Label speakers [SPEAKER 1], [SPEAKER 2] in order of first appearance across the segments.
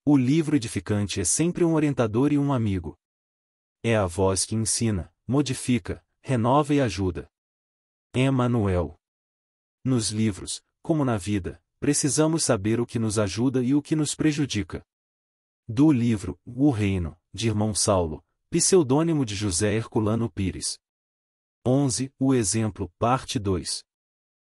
[SPEAKER 1] O livro edificante é sempre um orientador e um amigo. É a voz que ensina, modifica, renova e ajuda. Emmanuel. Nos livros, como na vida, precisamos saber o que nos ajuda e o que nos prejudica. Do livro O Reino, de Irmão Saulo, pseudônimo de José Herculano Pires. 11. O Exemplo, parte 2.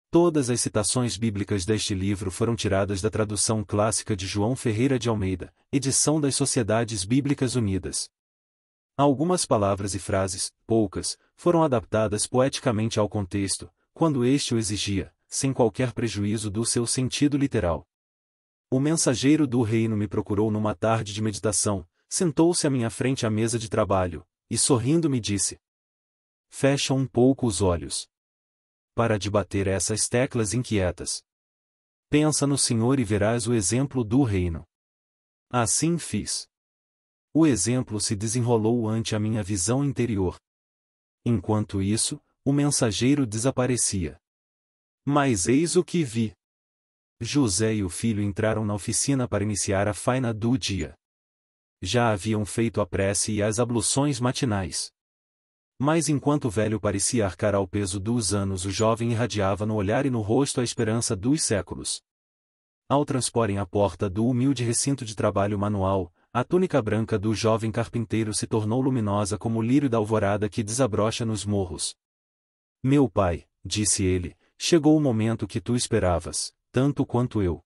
[SPEAKER 1] Todas as citações bíblicas deste livro foram tiradas da tradução clássica de João Ferreira de Almeida, edição das Sociedades Bíblicas Unidas. Algumas palavras e frases, poucas, foram adaptadas poeticamente ao contexto, quando este o exigia, sem qualquer prejuízo do seu sentido literal. O mensageiro do reino me procurou numa tarde de meditação, sentou-se à minha frente à mesa de trabalho, e sorrindo me disse: fecha um pouco os olhos. Para de bater essas teclas inquietas. Pensa no Senhor e verás o exemplo do reino. Assim fiz. O exemplo se desenrolou ante a minha visão interior. Enquanto isso, o mensageiro desaparecia. Mas eis o que vi. José e o filho entraram na oficina para iniciar a faina do dia. Já haviam feito a prece e as abluções matinais. Mas enquanto o velho parecia arcar ao peso dos anos, o jovem irradiava no olhar e no rosto a esperança dos séculos. Ao transporem a porta do humilde recinto de trabalho manual, a túnica branca do jovem carpinteiro se tornou luminosa como o lírio da alvorada que desabrocha nos morros. Meu pai, disse ele, chegou o momento que tu esperavas, tanto quanto eu.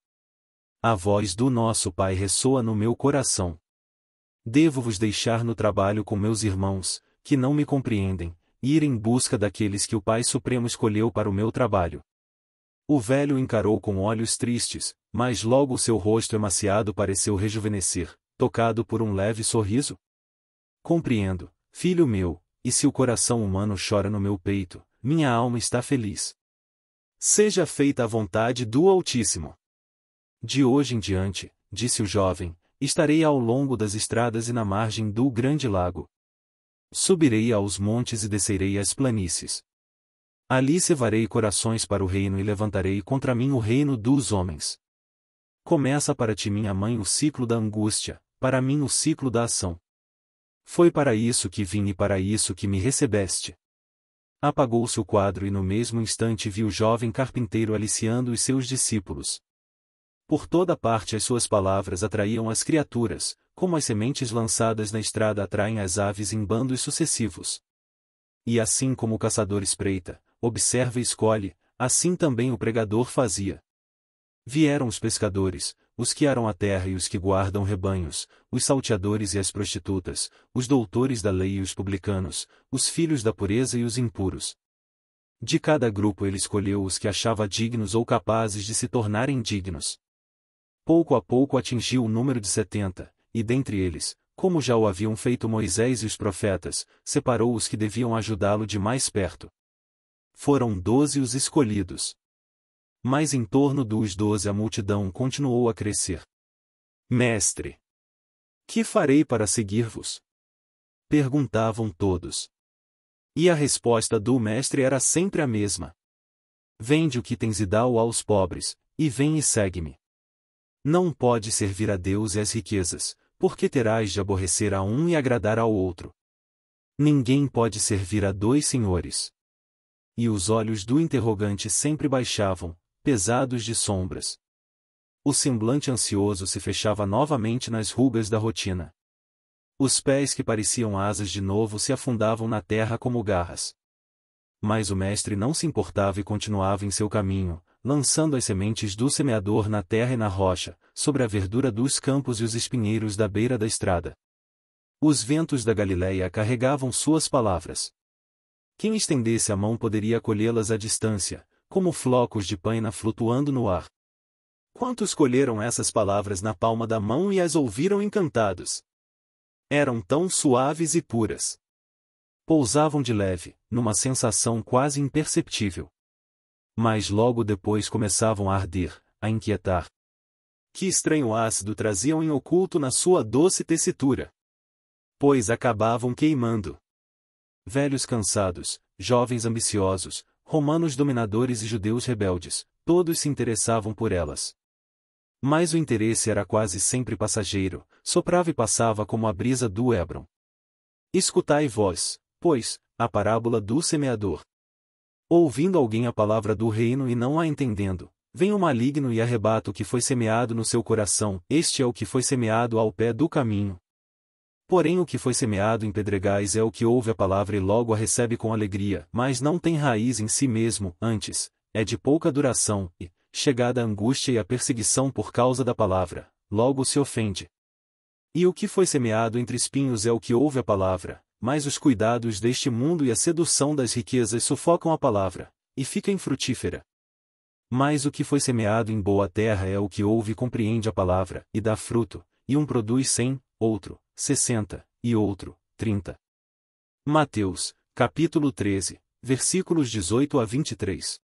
[SPEAKER 1] A voz do nosso pai ressoa no meu coração. Devo-vos deixar no trabalho com meus irmãos, que não me compreendem, e ir em busca daqueles que o Pai Supremo escolheu para o meu trabalho. O velho encarou com olhos tristes, mas logo o seu rosto emaciado pareceu rejuvenescer, tocado por um leve sorriso. Compreendo, filho meu, e se o coração humano chora no meu peito, minha alma está feliz. Seja feita a vontade do Altíssimo. De hoje em diante, disse o jovem, estarei ao longo das estradas e na margem do grande lago. Subirei aos montes e descerei as planícies. Ali cevarei corações para o reino e levantarei contra mim o reino dos homens. Começa para ti, minha mãe, o ciclo da angústia, para mim o ciclo da ação. Foi para isso que vim e para isso que me recebeste. Apagou-se o quadro e no mesmo instante vi o jovem carpinteiro aliciando os seus discípulos. Por toda parte as suas palavras atraíam as criaturas, como as sementes lançadas na estrada atraem as aves em bandos sucessivos. E assim como o caçador espreita, observa e escolhe, assim também o pregador fazia. Vieram os pescadores, os que aram a terra e os que guardam rebanhos, os salteadores e as prostitutas, os doutores da lei e os publicanos, os filhos da pureza e os impuros. De cada grupo ele escolheu os que achava dignos ou capazes de se tornarem dignos. Pouco a pouco atingiu o número de 70, e dentre eles, como já o haviam feito Moisés e os profetas, separou os que deviam ajudá-lo de mais perto. Foram 12 os escolhidos. Mas em torno dos 12 a multidão continuou a crescer. Mestre, que farei para seguir-vos? Perguntavam todos. E a resposta do mestre era sempre a mesma. Vende o que tens e dá-o aos pobres, e vem e segue-me. Não pode servir a Deus e as riquezas, porque terás de aborrecer a um e agradar ao outro. Ninguém pode servir a dois senhores. E os olhos do interrogante sempre baixavam, pesados de sombras. O semblante ansioso se fechava novamente nas rugas da rotina. Os pés que pareciam asas de novo se afundavam na terra como garras. Mas o mestre não se importava e continuava em seu caminho, lançando as sementes do semeador na terra e na rocha, sobre a verdura dos campos e os espinheiros da beira da estrada. Os ventos da Galileia carregavam suas palavras. Quem estendesse a mão poderia colhê-las à distância, como flocos de paina flutuando no ar. Quantos colheram essas palavras na palma da mão e as ouviram encantados? Eram tão suaves e puras. Pousavam de leve, numa sensação quase imperceptível. Mas logo depois começavam a arder, a inquietar. Que estranho ácido traziam em oculto na sua doce tessitura! Pois acabavam queimando. Velhos cansados, jovens ambiciosos, romanos dominadores e judeus rebeldes, todos se interessavam por elas. Mas o interesse era quase sempre passageiro, soprava e passava como a brisa do Hébron. Escutai vós, pois, a parábola do semeador. Ouvindo alguém a palavra do reino e não a entendendo, vem o maligno e arrebata o que foi semeado no seu coração, este é o que foi semeado ao pé do caminho. Porém o que foi semeado em pedregais é o que ouve a palavra e logo a recebe com alegria, mas não tem raiz em si mesmo, antes, é de pouca duração, e, chegada a angústia e a perseguição por causa da palavra, logo se ofende. E o que foi semeado entre espinhos é o que ouve a palavra, mas os cuidados deste mundo e a sedução das riquezas sufocam a palavra, e fica infrutífera. Mas o que foi semeado em boa terra é o que ouve e compreende a palavra, e dá fruto, e um produz 100, outro, 60, e outro, 30. Mateus, capítulo 13, versículos 18 a 23.